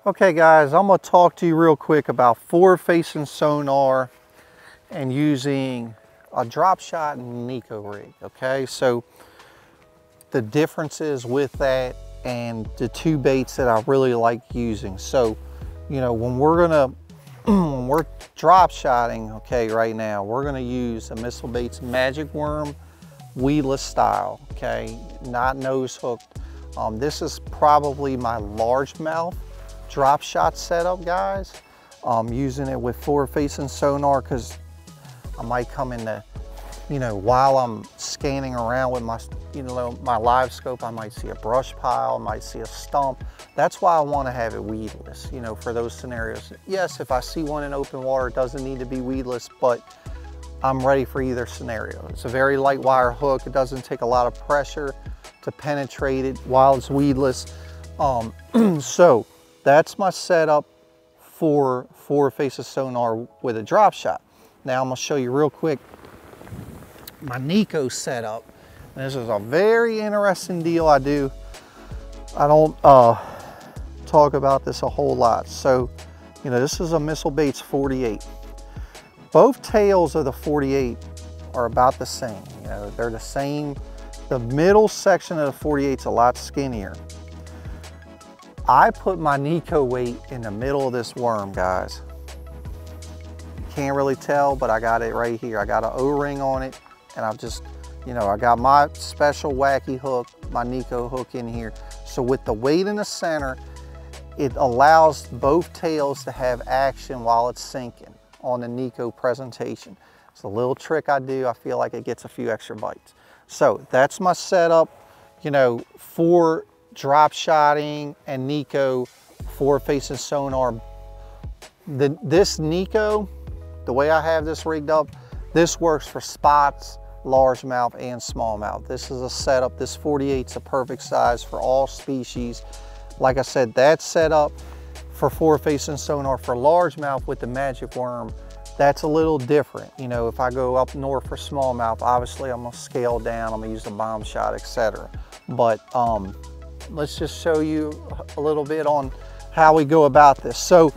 Okay guys, I'm going to talk to you real quick about forward-facing sonar and using a Dropshot and Neko rig. Okay, so the differences with that and the two baits that I really like using. So, you know, when we're drop shotting, okay, right now, we're gonna use a Missile Baits Magic Worm weedless style, okay, not nose hooked. This is probably my largemouth drop shot setup, guys. Using it with forward facing sonar because I might come into, you know, while I'm scanning around with my, you know, my live scope, I might see a brush pile, I might see a stump. That's why I want to have it weedless, you know, for those scenarios. Yes, if I see one in open water, it doesn't need to be weedless, but I'm ready for either scenario. It's a very light wire hook. It doesn't take a lot of pressure to penetrate it while it's weedless. So that's my setup for forward facing sonar with a drop shot. Now I'm gonna show you real quick my Neko setup. This is a very interesting deal I do. I don't talk about this a whole lot. So, you know, this is a Missile Baits 48. Both tails of the 48 are about the same. You know, they're the same. The middle section of the 48 is a lot skinnier. I put my Neko weight in the middle of this worm, guys. Can't really tell, but I got it right here. I got an O-ring on it, and I've just, you know, I got my special wacky hook, my Neko hook in here. So with the weight in the center, it allows both tails to have action while it's sinking on the Neko presentation. It's a little trick I do. I feel like it gets a few extra bites. So that's my setup, you know, for drop shotting and Neko forward facing sonar. This Neko, the way I have this rigged up, this works for spots, largemouth and smallmouth. This is a setup, this 48 is a perfect size for all species. Like I said, that's set up for forward facing sonar for largemouth with the Magic Worm. That's a little different. You know, if I go up north for smallmouth, obviously I'm gonna scale down, I'm gonna use the bomb shot, etc. But let's just show you a little bit on how we go about this. So,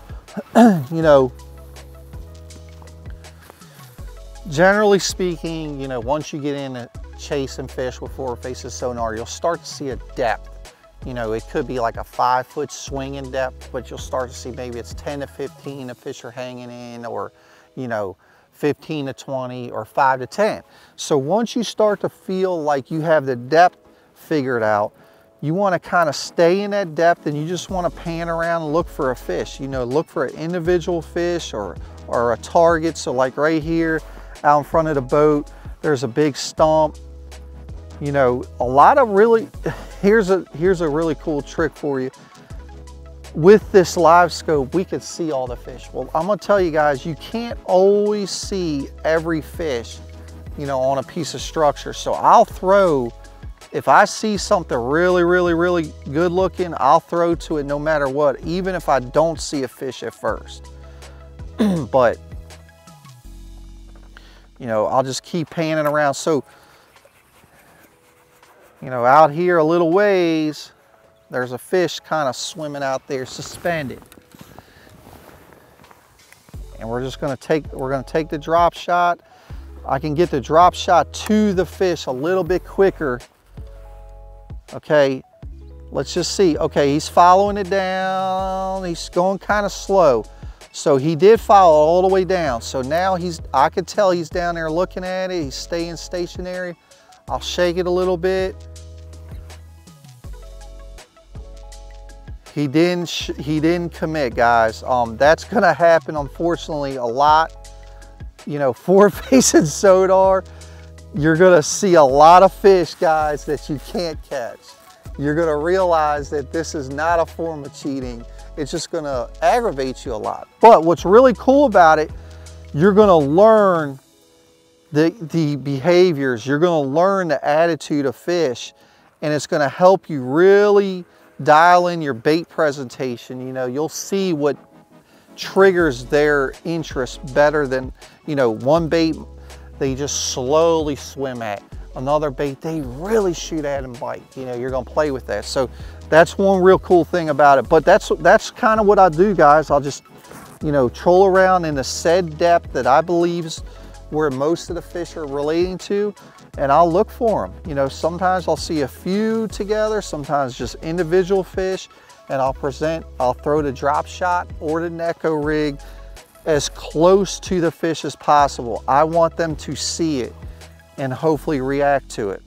you know, generally speaking, you know, once you get into chasing fish with forward facing sonar, you'll start to see a depth. You know, it could be like a 5-foot swing in depth, but you'll start to see maybe it's 10 to 15 the fish are hanging in, or, you know, 15 to 20 or 5 to 10. So once you start to feel like you have the depth figured out, you want to kind of stay in that depth, and you just want to pan around and look for a fish. You know, look for an individual fish or a target. So like right here out in front of the boat, there's a big stump. You know, a lot of really, here's a really cool trick for you. With this live scope, we can see all the fish. Well, I'm gonna tell you guys, you can't always see every fish, you know, on a piece of structure. So I'll throw, if I see something really, really, really good looking, I'll throw to it no matter what, even if I don't see a fish at first. But, you know, I'll just keep panning around. So, you know, out here a little ways, there's a fish kind of swimming out there suspended. And we're just gonna take the drop shot. I can get the drop shot to the fish a little bit quicker. Okay, let's just see. Okay, he's following it down. He's going kind of slow. So he did follow all the way down. So now I could tell he's down there looking at it. He's staying stationary. I'll shake it a little bit. He didn't commit, guys. That's gonna happen, unfortunately, a lot. You know, forward facing sonar, you're gonna see a lot of fish, guys, that you can't catch. You're gonna realize that this is not a form of cheating. It's just gonna aggravate you a lot. But what's really cool about it, you're gonna learn the behaviors, you're gonna learn the attitude of fish, and it's gonna help you really dial in your bait presentation. You know, you'll see what triggers their interest better than, you know, one bait they just slowly swim at. Another bait, they really shoot at and bite. You know, you're gonna play with that. So That's one real cool thing about it. But that's kind of what I do, guys. I'll just, you know, troll around in the said depth that I believe is where most of the fish are relating to, and I'll look for them. You know, sometimes I'll see a few together, sometimes just individual fish, and I'll throw the drop shot or the Neko rig as close to the fish as possible. I want them to see it and hopefully react to it.